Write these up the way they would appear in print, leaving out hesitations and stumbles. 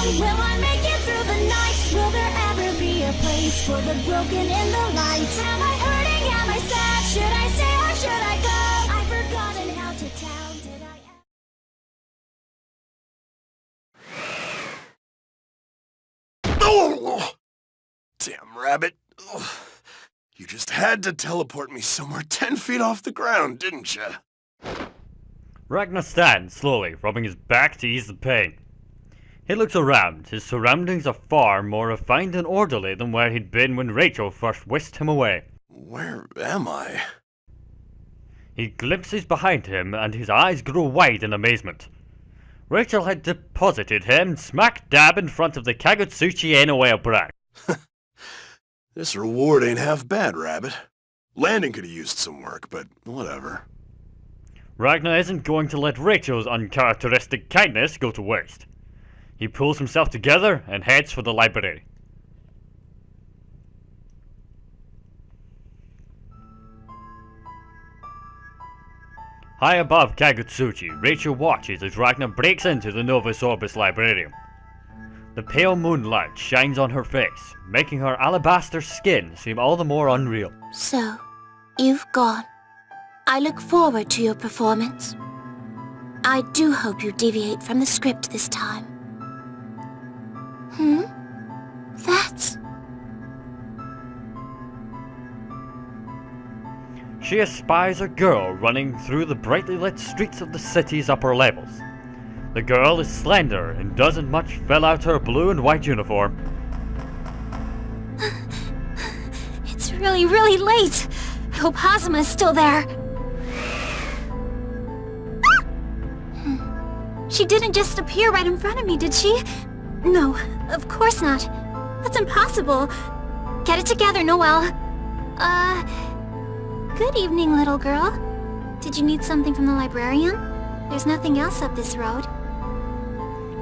fight? Will I make it through the night? Will there ever be a place for the broken in the light? Am I hurting? Am I sad? Should I stay or should I go? I've forgotten how to tell. Did I? Oh! Damn rabbit. Ugh. You just had to teleport me somewhere 10 feet off the ground, didn't you? Ragna stands slowly, rubbing his back to ease the pain. He looks around. His surroundings are far more refined and orderly than where he'd been when Rachel first whisked him away. Where am I? He glimpses behind him and his eyes grow wide in amazement. Rachel had deposited him smack dab in front of the Kagutsuchi Noel brag. This reward ain't half bad, Rabbit. Landing could have used some work, but whatever. Ragna isn't going to let Rachel's uncharacteristic kindness go to waste. He pulls himself together and heads for the library. High above Kagutsuchi, Rachel watches as Ragna breaks into the Novus Orbis Librarium. The pale moonlight shines on her face, making her alabaster skin seem all the more unreal. So, you've gone. I look forward to your performance. I do hope you deviate from the script this time. That's... She espies a girl running through the brightly lit streets of the city's upper levels. The girl is slender and doesn't much fill out her blue and white uniform. It's really, really late. I hope Hazuma is still there. She didn't just appear right in front of me, did she? No, of course not. That's impossible. Get it together, Noel. Good evening, little girl. Did you need something from the librarian? There's nothing else up this road.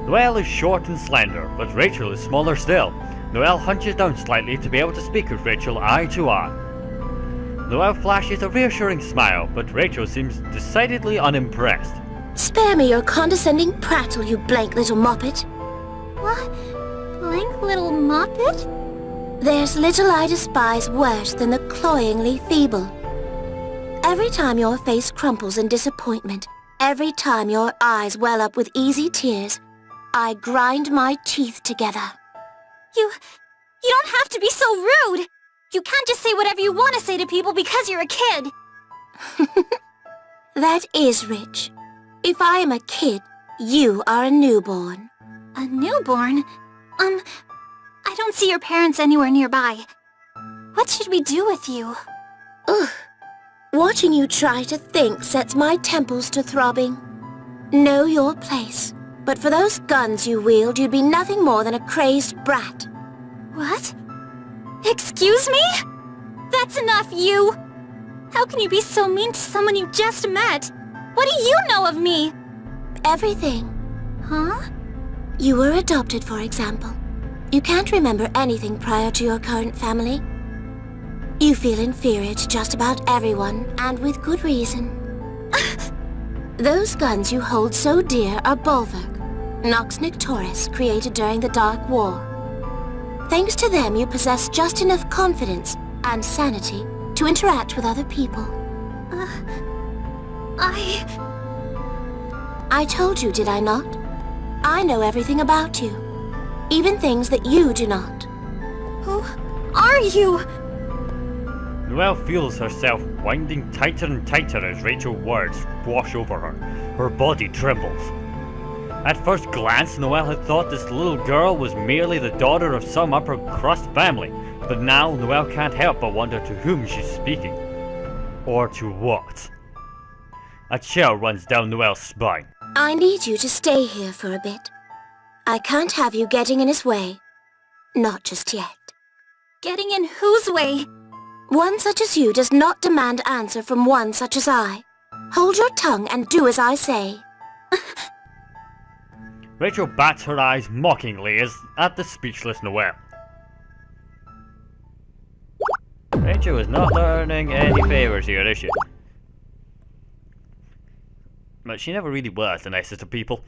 Noel is short and slender, but Rachel is smaller still. Noel hunches down slightly to be able to speak with Rachel eye to eye. Noel flashes a reassuring smile, but Rachel seems decidedly unimpressed. Spare me your condescending prattle, you blank little moppet. What? Blank little moppet? There's little I despise worse than the cloyingly feeble. Every time your face crumples in disappointment, every time your eyes well up with easy tears, I grind my teeth together. You don't have to be so rude! You can't just say whatever you want to say to people because you're a kid! That is rich. If I am a kid, you are a newborn. A newborn? I don't see your parents anywhere nearby. What should we do with you? Ugh. Watching you try to think sets my temples to throbbing. Know your place. But for those guns you wield, you'd be nothing more than a crazed brat. What? Excuse me? That's enough, you! How can you be so mean to someone you just met? What do you know of me? Everything. Huh? You were adopted, for example. You can't remember anything prior to your current family. You feel inferior to just about everyone, and with good reason. Those guns you hold so dear are Bulwark, Nox Nictoris, created during the Dark War. Thanks to them, you possess just enough confidence and sanity to interact with other people. I told you, did I not? I know everything about you. Even things that you do not. Who are you? Noel feels herself winding tighter and tighter as Rachel's words wash over her. Her body trembles. At first glance, Noel had thought this little girl was merely the daughter of some upper-crust family, but now Noel can't help but wonder to whom she's speaking. Or to what. A chill runs down Noel's spine. I need you to stay here for a bit. I can't have you getting in his way. Not just yet. Getting in whose way? One such as you does not demand answer from one such as I. Hold your tongue and do as I say. Rachel bats her eyes mockingly at the speechless Noel. Rachel is not learning any favors here, is she? But she never really was the nicest of people.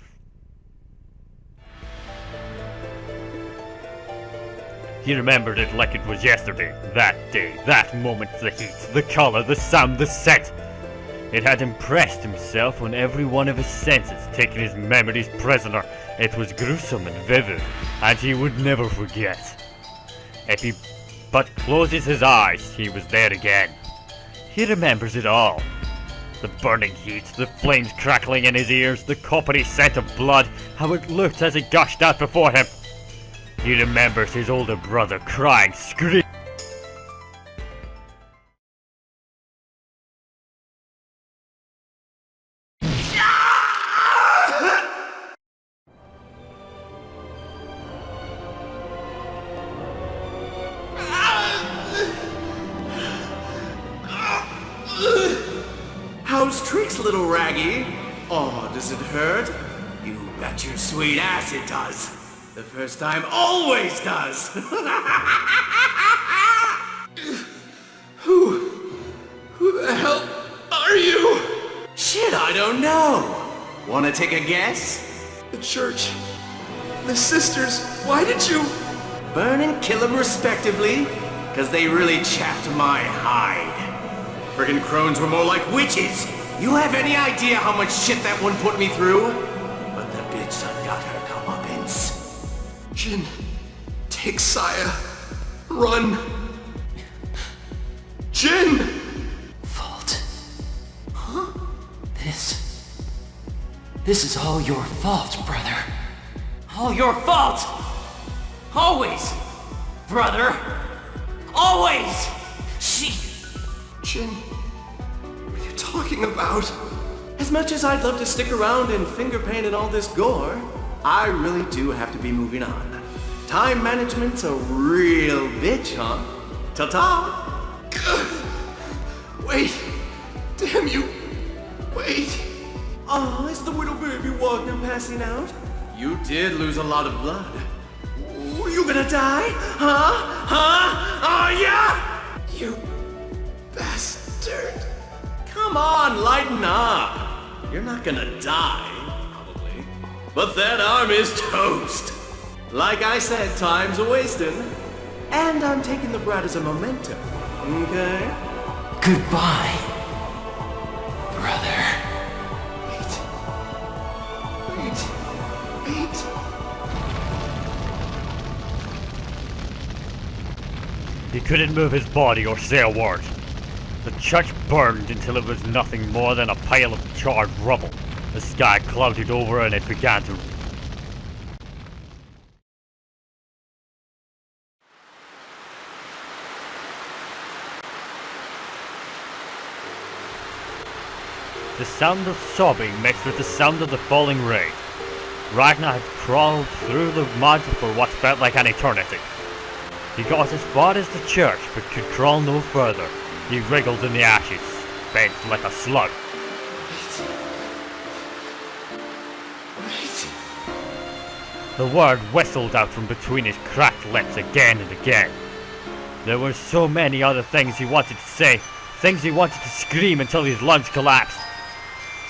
He remembered it like it was yesterday, that day, that moment, the heat, the color, the sound, the scent. It had impressed himself on every one of his senses, taking his memories prisoner. It was gruesome and vivid, and he would never forget. If he but closes his eyes, he was there again. He remembers it all. The burning heat, the flames crackling in his ears, the coppery scent of blood, how it looked as it gushed out before him. He remembers his older brother crying, screaming. How's tricks, little Raggy? Oh, does it hurt? You bet your sweet ass it does. The first time always does. Who the hell are you? Shit, I don't know. Wanna take a guess? The church. The sisters. Why did you... Burn and kill them respectively, cause they really chapped my hide. Friggin' crones were more like witches. You have any idea how much shit that one put me through? But the bitch done got her comeuppance. Jin, take Saya. Run. Jin! Fault. Huh? This is all your fault, brother. All your fault! Always, brother. Always! Jin, what are you talking about? As much as I'd love to stick around and finger paint and all this gore, I really do have to be moving on. Time management's a real bitch, huh? Ta-ta! Wait. Damn you. Wait. Oh, is the little baby Wagner passing out? You did lose a lot of blood. Are you gonna die? Huh? Oh, yeah? You bastard. Come on, lighten up. You're not gonna die, probably. But that arm is toast. Like I said, time's a-wasting. And I'm taking the brat as a memento. Okay? Goodbye, brother. Wait. He couldn't move his body or say a word. The church burned until it was nothing more than a pile of charred rubble. The sky clouded over and it began to... The sound of sobbing mixed with the sound of the falling rain. Ragna had crawled through the mud for what felt like an eternity. He got as far as the church, but could crawl no further. He wriggled in the ashes, bent like a slug. Wait. The word whistled out from between his cracked lips again and again. There were so many other things he wanted to say, things he wanted to scream until his lungs collapsed.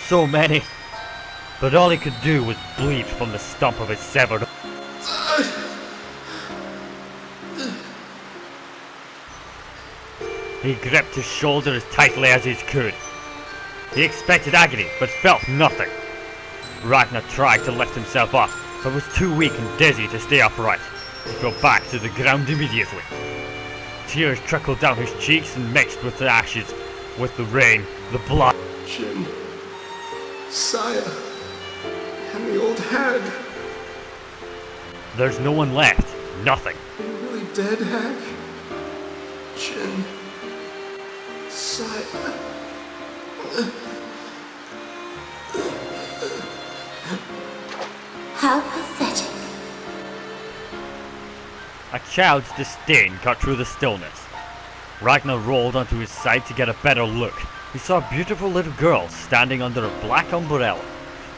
So many. But all he could do was bleed from the stump of his severed... He gripped his shoulder as tightly as he could. He expected agony, but felt nothing. Ragna tried to lift himself up, but was too weak and dizzy to stay upright. He fell back to the ground immediately. Tears trickled down his cheeks and mixed with the ashes, with the rain, the blood. Jin. Saya. And the old hag. There's no one left. Nothing. Are you really dead, hag? Jin. Saya. How pathetic. A child's disdain cut through the stillness. Ragnar rolled onto his side to get a better look. He saw a beautiful little girl standing under a black umbrella.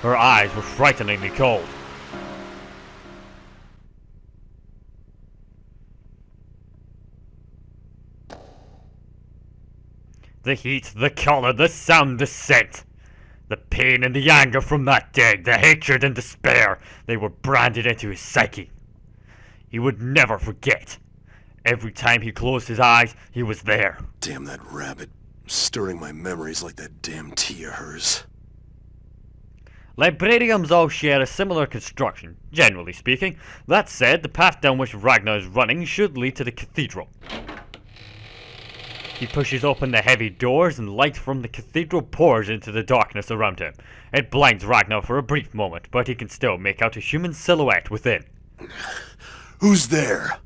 Her eyes were frighteningly cold. The heat, the color, the sound, the scent. The pain and the anger from that day, the hatred and despair, they were branded into his psyche. He would never forget. Every time he closed his eyes, he was there. Damn that rabbit. Stirring my memories like that damn tea of hers. Librariums all share a similar construction, generally speaking. That said, the path down which Ragna is running should lead to the cathedral. He pushes open the heavy doors and light from the cathedral pours into the darkness around him. It blinds Ragna for a brief moment, but he can still make out a human silhouette within. Who's there?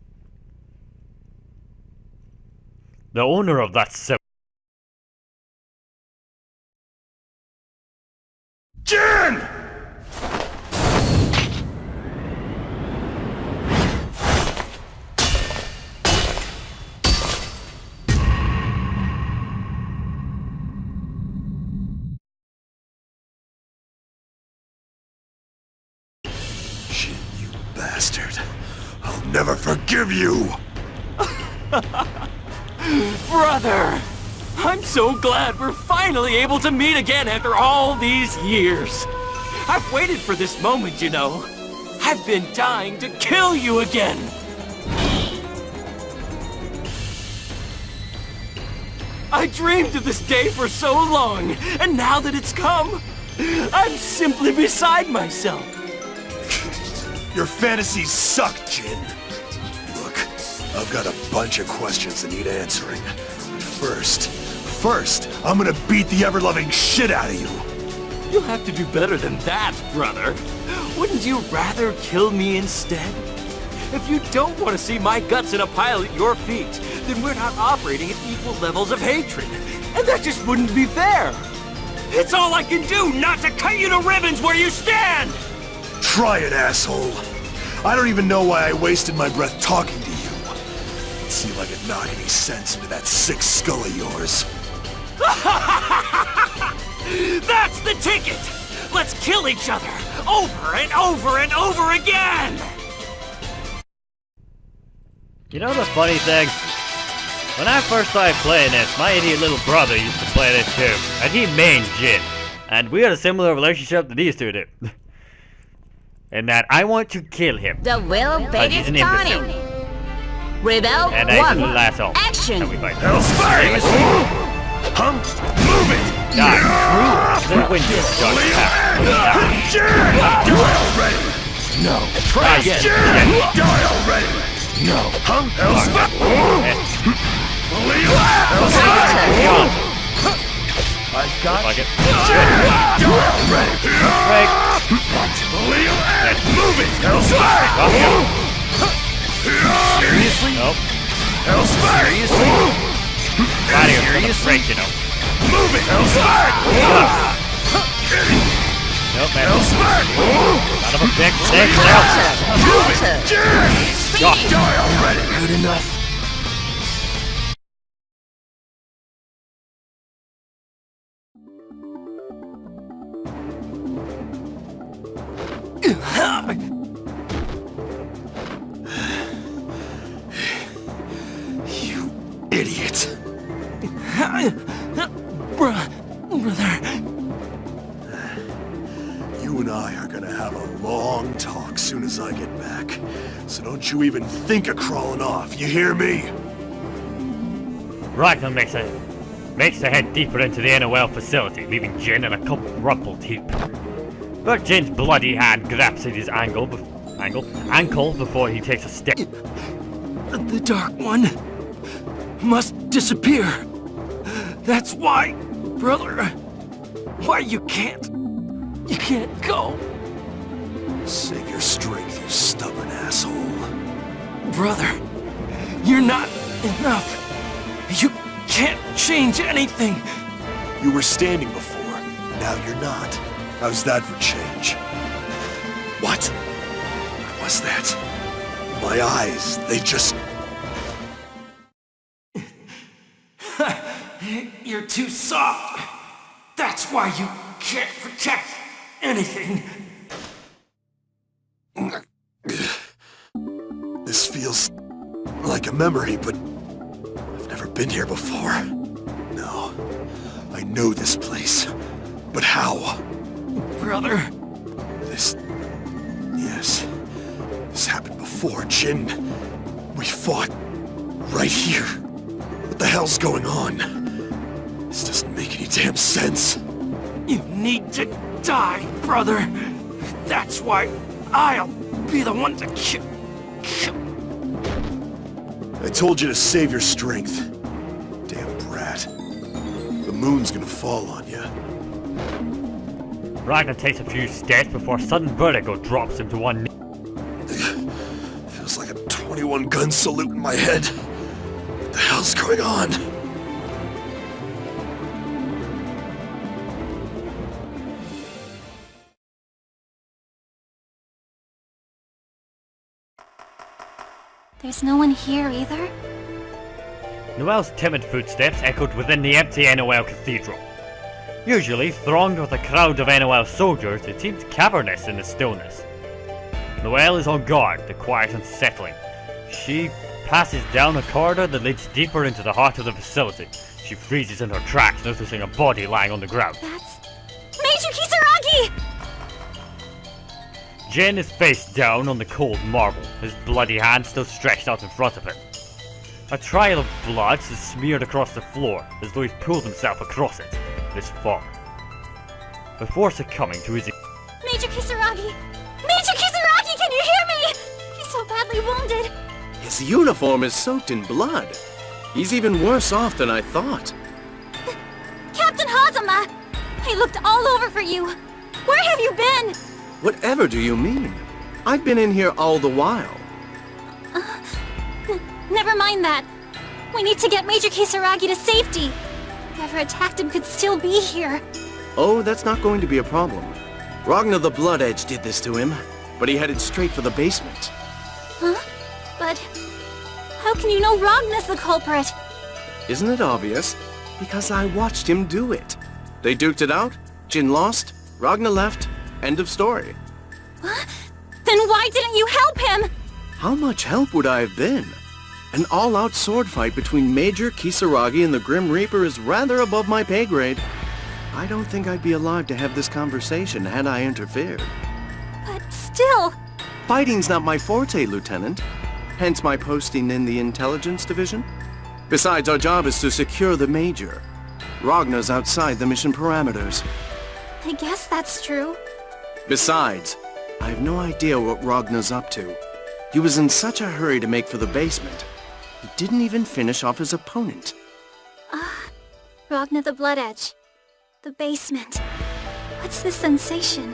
The owner of that Jin! Jin, you bastard. I'll never forgive you! Brother! I'm so glad we're finally able to meet again after all these years. I've waited for this moment, you know. I've been dying to kill you again. I dreamed of this day for so long, and now that it's come, I'm simply beside myself. Your fantasies suck, Jin. Look, I've got a bunch of questions that need answering. But first, I'm gonna beat the ever-loving shit out of you. You'll have to do better than that, brother. Wouldn't you rather kill me instead? If you don't want to see my guts in a pile at your feet, then we're not operating at equal levels of hatred. And that just wouldn't be fair. It's all I can do not to cut you to ribbons where you stand! Try it, asshole. I don't even know why I wasted my breath talking to you. See if I can knock any sense into that sick skull of yours. That's the ticket! Let's kill each other over and over and over again! You know the funny thing? When I first started playing this, my idiot little brother used to play this too, and he mained Jin. And we had a similar relationship that these two do. In that I want to kill him. The will bait he's is an imbecile. turning. Rebel And I 1. little asshole. Action. And we fight. Seriously? Move it! Die through the window, John. Die already! No. Try again. Die already! No. I got Fuck it. Die already! Break. Move it! Seriously? Nope. Seriously? Out of here. Seriously? Break, you know. Move it! Nope, man. Son of a bitch. Stay still. Move it! God. Die already! Good enough. You idiot! Brother. You and I are gonna have a long talk soon as I get back. So don't you even think of crawling off, you hear me? Ragna makes the head deeper into the Noel facility, leaving Jin in a crumpled heap. But Jin's bloody hand grabs at his ankle before he takes a step. The Dark One must disappear. That's why, brother, why you can't go. Save your strength, you stubborn asshole. Brother, you're not enough. You can't change anything. You were standing before, now you're not. How's that for change? What? What was that? My eyes, they just... You're too soft. That's why you can't protect anything. This feels like a memory, but I've never been here before. No, I know this place, but how? Brother. Yes, this happened before, Jin. We fought Right here. What the hell's going on? This doesn't make any damn sense. You need to die, brother. That's why I'll be the one to kill. I told you to save your strength. Damn brat. The moon's gonna fall on you. Ragna takes a few steps before sudden vertigo drops him to one knee. Feels like a 21 gun salute in my head. What the hell's going on? There's no one here either? Noel's timid footsteps echoed within the empty NOL cathedral. Usually thronged with a crowd of NOL soldiers, it seems cavernous in the stillness. Noel is on guard, the quiet unsettling. She passes down a corridor that leads deeper into the heart of the facility. She freezes in her tracks, noticing a body lying on the ground. That's... Major Kisaragi! Jin is face down on the cold marble, his bloody hand still stretched out in front of him. A trail of blood is smeared across the floor, as though he's pulled himself across it, this far. Before succumbing to his... Major Kisaragi! Major Kisaragi, can you hear me? He's so badly wounded. His uniform is soaked in blood. He's even worse off than I thought. Captain Hazama! I looked all over for you. Where have you been? Whatever do you mean? I've been in here all the while. Never mind that. We need to get Major Kisaragi to safety. Whoever attacked him could still be here. Oh, that's not going to be a problem. Ragna the Blood Edge did this to him, but he headed straight for the basement. Huh? But... how can you know Ragna's the culprit? Isn't it obvious? Because I watched him do it. They duked it out, Jin lost, Ragna left, end of story. Then why didn't you help him? How much help would I have been? An all-out sword fight between Major Kisaragi and the Grim Reaper is rather above my pay grade. I don't think I'd be alive to have this conversation had I interfered. But still... Fighting's not my forte, Lieutenant. Hence my posting in the Intelligence Division. Besides, our job is to secure the Major. Ragna's outside the mission parameters. I guess that's true. Besides, I have no idea what Ragna's up to. He was in such a hurry to make for the basement, he didn't even finish off his opponent. Ragna the Blood Edge. The basement. What's this sensation?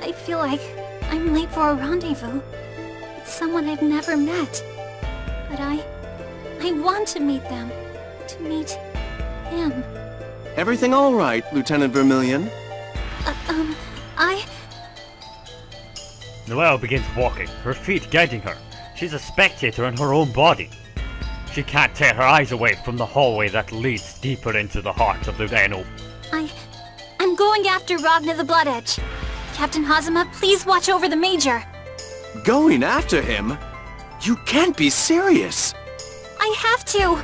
I feel like I'm late for a rendezvous. With someone I've never met. But I want to meet them. To meet him. Everything all right, Lieutenant Vermillion? Noel begins walking, her feet guiding her. She's a spectator in her own body. She can't tear her eyes away from the hallway that leads deeper into the heart of the NO. I'm going after Ragna the Blood Edge. Captain Hazama, please watch over the Major. Going after him? You can't be serious! I have to!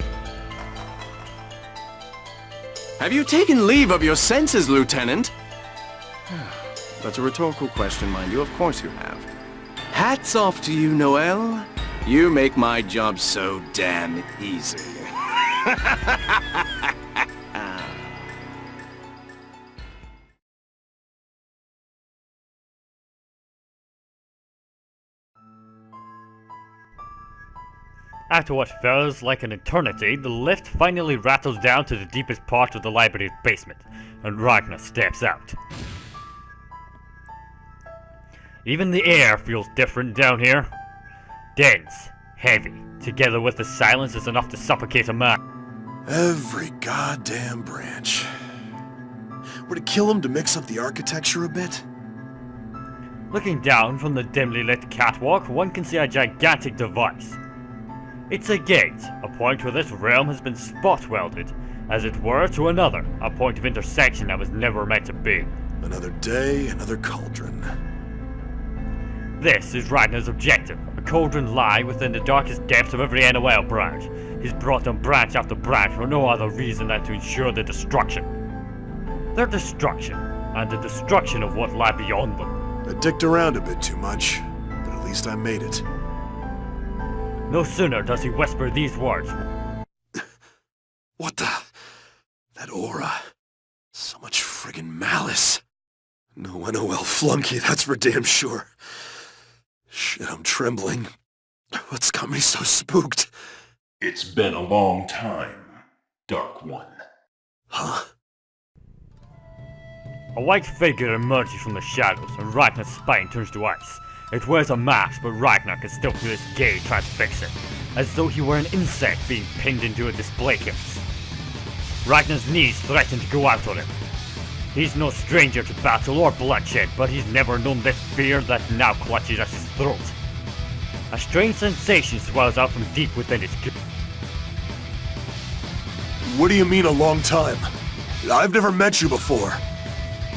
Have you taken leave of your senses, Lieutenant? That's a rhetorical question, mind you. Of course you have. Hats off to you, Noel. You make my job so damn easy. After what feels like an eternity, the lift finally rattles down to the deepest part of the library's basement, and Ragna steps out. Even the air feels different down here. Dense, heavy, together with the silence is enough to suffocate a man. Every goddamn branch. Would it kill him to mix up the architecture a bit? Looking down from the dimly lit catwalk, one can see a gigantic device. It's a gate, a point where this realm has been spot-welded, as it were, to another, a point of intersection that was never meant to be. Another day, another cauldron. This is Ragna's objective, a cauldron lie within the darkest depths of every NOL branch. He's brought them branch after branch for no other reason than to ensure their destruction. Their destruction, and the destruction of what lie beyond them. I dicked around a bit too much, but at least I made it. No sooner does he whisper these words. What the? That aura. So much friggin' malice. No Noel flunky, that's for damn sure. Shit, I'm trembling. What's got me so spooked? It's been a long time, Dark One. Huh? A white figure emerges from the shadows, and Ragna's spine turns to ice. It wears a mask, but Ragna can still feel his gaze transfixing, as though he were an insect being pinned into a display case. Ragna's knees threaten to go out on him. He's no stranger to battle or bloodshed, but he's never known this fear that now clutches at his throat. A strange sensation swells out from deep within his gut. What do you mean a long time? I've never met you before.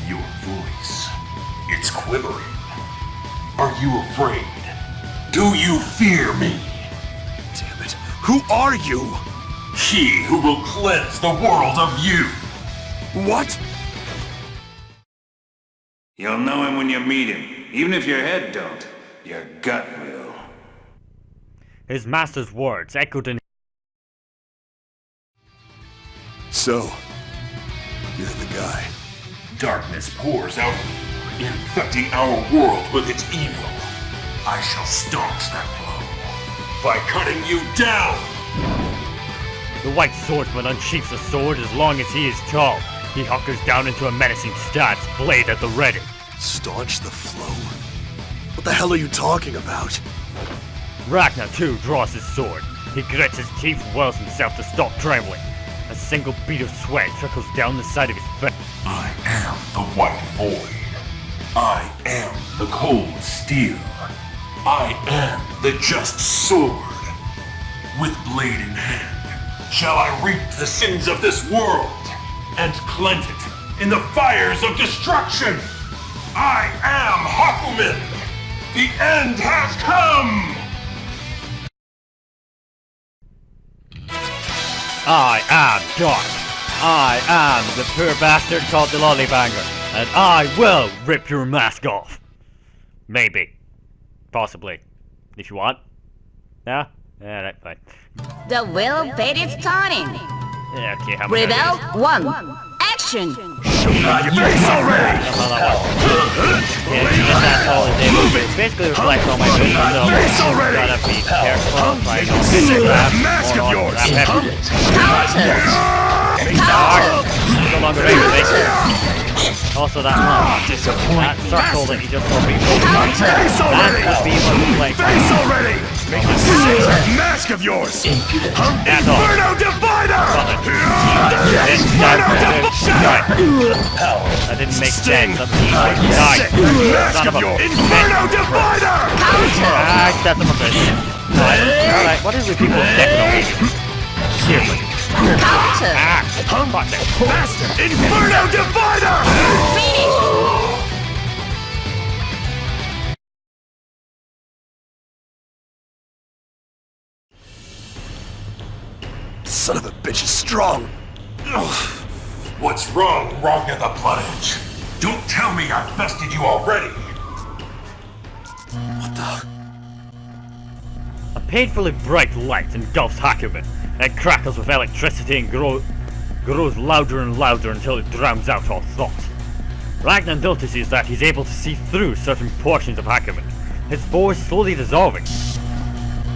Your voice, it's quivering. Are you afraid? Do you fear me? Damn it. Who are you? He who will cleanse the world of you. What? You'll know him when you meet him. Even if your head don't, your gut will. His master's words echoed in. So, you're the guy. Darkness pours out, infecting our world with its evil. I shall staunch that flow by cutting you down. The white swordsman unsheaths a sword as long as he is tall. He hunkers down into a menacing stance, blade at the ready. Staunch the flow? What the hell are you talking about? Ragna too draws his sword. He grits his teeth and wills himself to stop trembling. A single bead of sweat trickles down the side of his face. I am the white void. I am the cold steel. I am the just sword. With blade in hand, shall I reap the sins of this world and cleanse it in the fires of destruction. I am Hakumen. The end has come. I am Dark. I am the poor bastard called the Lollybanger, and I will rip your mask off. Maybe. Possibly. If you want. Yeah? Yeah, that's fine. The will bait is starting. Yeah, okay, how many Rebel 1. Action! Your face already! Yeah, this asshole is able to basically reflect all my vision, so Face already! gotta be careful, try not to This is grab that mask of yours! Counter! No longer able to Also that circle that you just saw me Face already! that would be what the play. Face already! Make this that mask of yours! Inferno Divider! That didn't make sense. Die. Mask of yours! Inferno Divider! Ah, step them a bit. Alright, what is with people stepping on me? Seriously. Counter! Ah, fuck that. Master! Inferno Divider! Finish! Son of a bitch is strong! Ugh. What's wrong, Ragna the Bloodedge? Don't tell me I've bested you already. What the? A painfully bright light engulfs Hakumen. It crackles with electricity and grows louder and louder until it drowns out all thought. Ragna notices that he's able to see through certain portions of Hakumen. His foe is slowly dissolving.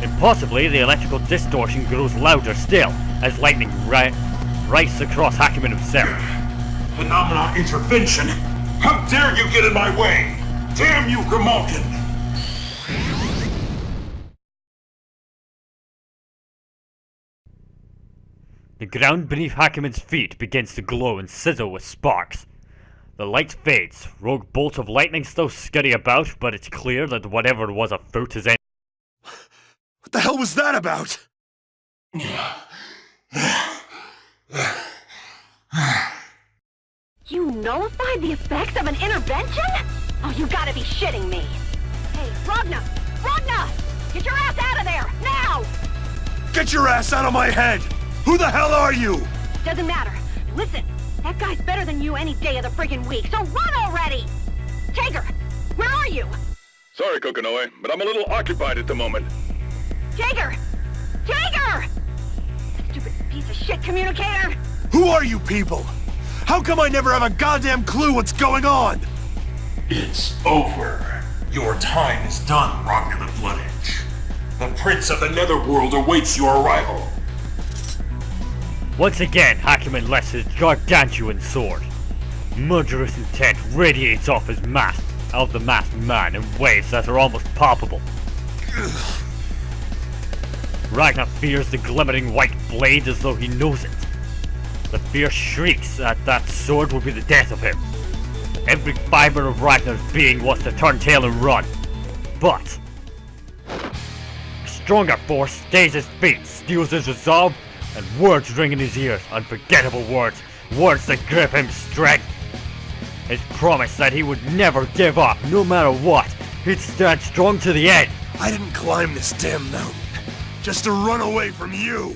Impossibly, the electrical distortion grows louder still, as lightning rices across Hakumen himself. Phenomena intervention! How dare you get in my way! Damn you, Grimalkin! The ground beneath Hakumen's feet begins to glow and sizzle with sparks. The light fades, rogue bolts of lightning still scurry about, but it's clear that whatever was afoot is ended. What the hell was that about? You nullified the effects of an intervention? Oh, you gotta be shitting me. Hey, Ragna! Ragna! Get your ass out of there, now! Get your ass out of my head! Who the hell are you? Doesn't matter. Listen, that guy's better than you any day of the friggin' week, so run already! Tiger, where are you? Sorry, Kokonoe, but I'm a little occupied at the moment. Jaeger! Jaeger! Stupid piece of shit communicator! Who are you people? How come I never have a goddamn clue what's going on? It's over. Your time is done, Ragna the Blood Edge. The Prince of the Netherworld awaits your arrival. Once again, Hackman lifts his gargantuan sword. Murderous intent radiates off the masked man in waves that are almost palpable. Ragna fears the glimmering white blade as though he knows it. The fear shrieks that that sword will be the death of him. Every fiber of Ragna's being wants to turn tail and run. But a stronger force stays his feet, steals his resolve, and words ring in his ears. Unforgettable words. Words that grip him strength. His promise that he would never give up, no matter what. He'd stand strong to the end. I didn't climb this damn mountain just to run away from you.